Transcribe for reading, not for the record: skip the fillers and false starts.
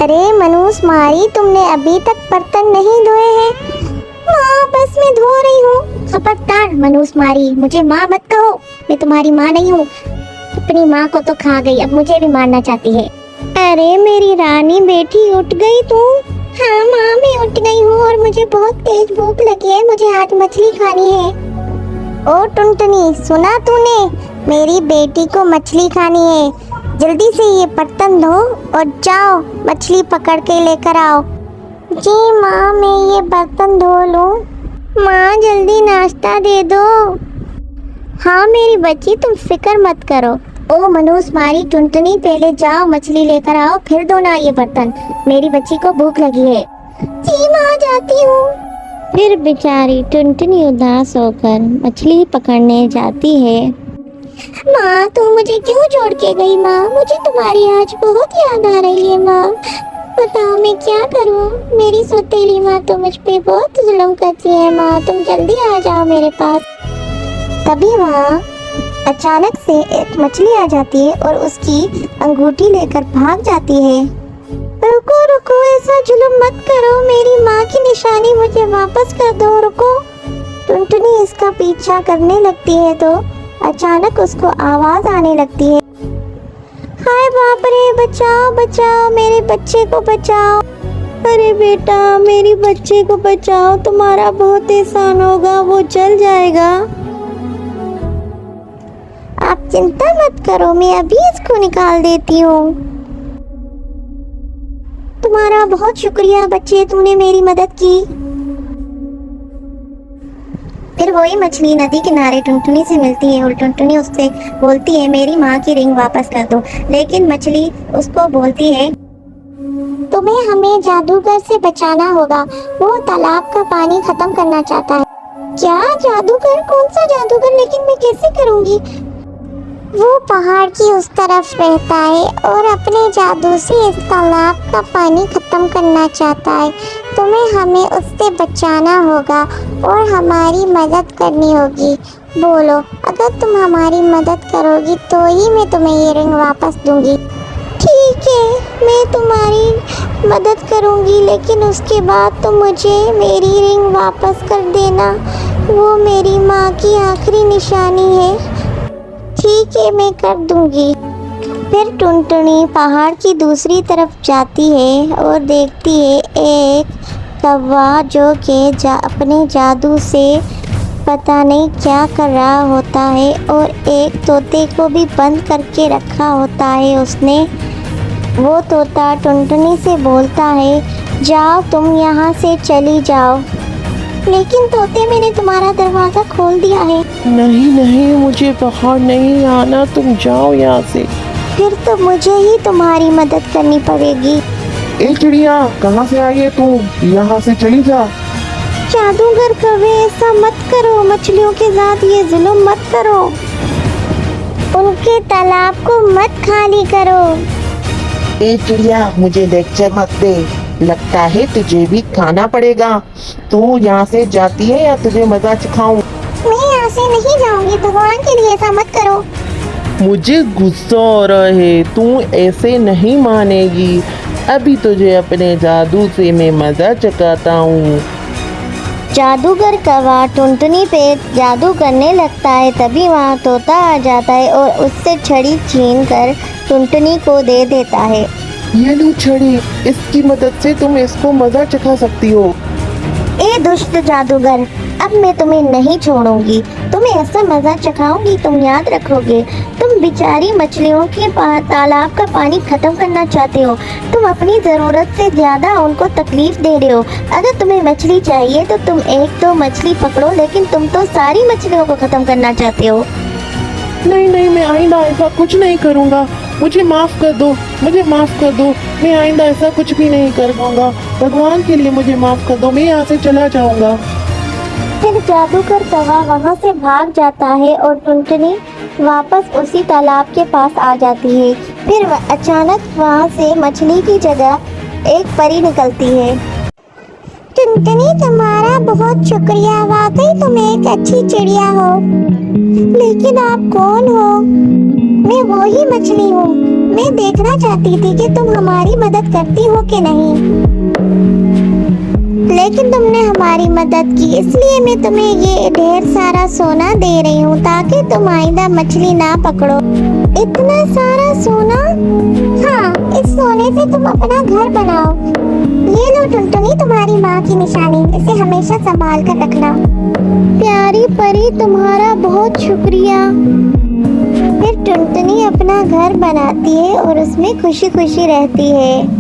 अरे मनूस मारी, तुमने अभी तक बर्तन नहीं धोए हैं? माँ बस मैं धो रही हूँ। खबरदार मनूस मारी, मुझे माँ मत कहो, मैं तुम्हारी माँ नहीं हूँ। अपनी माँ को तो खा गई, अब मुझे भी मारना चाहती है। अरे मेरी रानी बेटी, उठ गई तू? हाँ माँ मैं उठ गई हूँ और मुझे बहुत तेज भूख लगी है, मुझे आज मछली खानी है। ओ टुनटुनी, सुना तूने? मेरी बेटी को मछली खानी है। जल्दी से ये बर्तन धो और जाओ मछली पकड़ के लेकर आओ। जी माँ, मैं ये बर्तन धो लूँ? माँ जल्दी नाश्ता दे दो। हाँ मेरी बच्ची, तुम फिक्र मत करो। ओ मनूस मारी टुनटुनी, पहले जाओ मछली लेकर आओ, फिर धोना ये बर्तन। मेरी बच्ची को भूख लगी है। जी माँ, जाती हूँ। फिर बेचारी टुनटुनी उदास होकर मछली पकड़ने जाती है। माँ तू मुझे क्यों छोड़ के गई? माँ मुझे तुम्हारी आज बहुत याद आ रही है। माँ बताओ मैं क्या करूँ? मेरी सौतेली माँ तो मुझ पे बहुत जुल्म करती है। माँ तुम जल्दी आ जाओ मेरे पास। तभी वहाँ अचानक से एक मछली आ जाती है और उसकी अंगूठी लेकर भाग जाती है। रुको रुको, ऐसा जुल्म मत करो, मेरी माँ की निशानी मुझे वापस कर दो। रुको। टुनटुनी इसका पीछा करने लगती है तो अचानक उसको आवाज आने लगती है। हाय बाप रे, बचाओ बचाओ, मेरे बच्चे को बचाओ। अरे बेटा, मेरी बच्चे को बचाओ, तुम्हारा बहुत एहसान होगा, वो जल जाएगा। आप चिंता मत करो, मैं अभी इसको निकाल देती हूँ। तुम्हारा बहुत शुक्रिया बच्चे, तूने मेरी मदद की। फिर वही मछली नदी किनारे टुनटुनी से मिलती है और टुनटुनी उससे बोलती है मेरी माँ की रिंग वापस कर दो। लेकिन मछली उसको बोलती है तुम्हें हमें जादूगर से बचाना होगा, वो तालाब का पानी खत्म करना चाहता है। क्या जादूगर? कौन सा जादूगर? लेकिन मैं कैसे करूँगी? वो पहाड़ की उस तरफ रहता है और अपने जादू से इस तालाब का पानी खत्म करना चाहता है। तुम्हें हमें उससे बचाना होगा और हमारी मदद करनी होगी। बोलो, अगर तुम हमारी मदद करोगी तो ही मैं तुम्हें ये रिंग वापस दूंगी। ठीक है, मैं तुम्हारी मदद करूंगी, लेकिन उसके बाद तुम मुझे मेरी रिंग वापस कर देना। वो मेरी माँ की आखिरी निशानी है। ठीक है, मैं कर दूंगी। फिर टुनटुनी पहाड़ की दूसरी तरफ जाती है और देखती है एक कौवा जो कि अपने जादू से पता नहीं क्या कर रहा होता है और एक तोते को भी बंद करके रखा होता है उसने। वो तोता टुनटुनी से बोलता है जाओ तुम यहाँ से चली जाओ। लेकिन तोते, मैंने तुम्हारा दरवाज़ा खोल दिया है। नहीं नहीं, मुझे बाहर नहीं आना, तुम जाओ यहाँ से। फिर तो मुझे ही तुम्हारी मदद करनी पड़ेगी। ए चिड़िया, कहाँ से आई है तू? यहाँ से चली जा। जादूगर कौवे, ऐसा मत करो, मछलियों के साथ ये जुल्म मत करो, उनके तालाब को मत खाली करो। ए चिड़िया, मुझे लेक्चर मत दे, लगता है तुझे भी खाना पड़ेगा। तू यहाँ से जाती है या तुझे मजा चखाऊं? मैं यहाँ से नहीं जाऊंगी, भगवान के लिए ऐसा मत करो। मुझे गुस्सा आ रहा है, तू ऐसे नहीं मानेगी। अभी तुझे अपने जादू से मैं मजा चखाता हूँ। जादूगर कौवा टुनटुनी पे जादू करने लगता है। तभी वहाँ तोता आ जाता है और उससे छड़ी छीन कर टुनटुनी को दे देता है। ये लो छड़ी, इसकी मदद से तुम इसको मजा चखा सकती हो। ए दुष्ट जादूगर, अब मैं तुम्हें नहीं छोड़ूंगी, तुम्हें ऐसा मजा चखाऊंगी तुम याद रखोगे। तुम बेचारी मछलियों के तालाब का पानी खत्म करना चाहते हो, तुम अपनी ज़रूरत से ज़्यादा उनको तकलीफ दे रहे हो। अगर तुम्हें मछली चाहिए तो तुम एक दो मछली पकड़ो, लेकिन तुम तो सारी मछलियों को खत्म करना चाहते हो। नहीं नहीं, मैं आइंदा ऐसा कुछ नहीं करूँगा, मुझे माफ़ कर दो, मुझे माफ़ कर दो। मैं आइंदा ऐसा कुछ भी नहीं कर पाऊंगा, भगवान के लिए मुझे माफ़ कर दो, मैं यहाँ से चला जाऊँगा। फिर जादूगर कौवा वहाँ से भाग जाता है और टुनटुनी वापस उसी तालाब के पास आ जाती है। फिर अचानक वहाँ से मछली की जगह एक परी निकलती है। टुनटुनी, तुम्हारा बहुत शुक्रिया, वाकई तुम एक अच्छी चिड़िया हो। लेकिन आप कौन हो? मैं वो ही मछली हूँ, मैं देखना चाहती थी कि तुम हमारी मदद करती हो कि नहीं, लेकिन तुमने हमारी मदद की, इसलिए मैं तुम्हें ये ढेर सारा सोना दे रही हूँ ताकि तुम आइंदा मछली ना पकड़ो। इतना सारा सोना? हाँ, इस सोने से तुम अपना घर बनाओ। ये लो टुनटुनी, तुम्हारी माँ की निशानी, इसे हमेशा संभाल कर रखना। प्यारी परी, तुम्हारा बहुत शुक्रिया। फिर टुनटुनी अपना घर बनाती है और उसमें खुशी खुशी रहती है।